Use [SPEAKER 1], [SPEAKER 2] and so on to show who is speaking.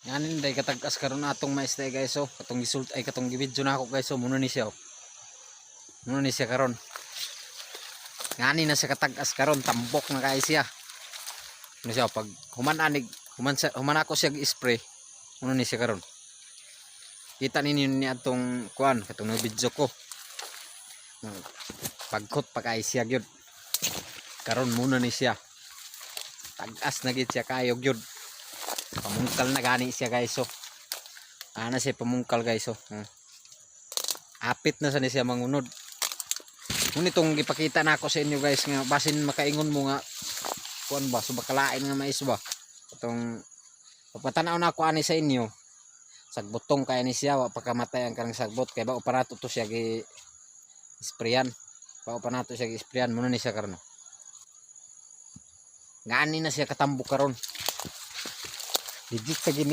[SPEAKER 1] Nganin day katag-as karon atong maestay guys so katong result ay katong gibidyo na ako guys so muna ni siya. Muna ni siya karon. Nganin na siya katag-as karon tambok na kay siya. Ano siya pag human ako siya gi-spray muna ni siya karon. Kita ninyo ni atong kuan katong video ko. Pagkot pa kay siya gyud. Karon muna ni siya. Tag-as na gid siya kayo gyud. Pamungkal na gani siya guys so. Ana siya pamungkal guys so. Apit na sa ni siya mangunod. Ngunit itong ipakita na ako sa inyo guys nga basin makaingon mo nga kuan ba so bakalain nga mais ba. Itong papatanaw na ako ani sa inyo. Sagbutong kaya ni siya wa pagkamatay ang karang sagbot kay ba operato to siya gi sprayan. Ba operato siya gi sprayan muna ni siya karon. Ngani na siya katambok karon. Digit sa gini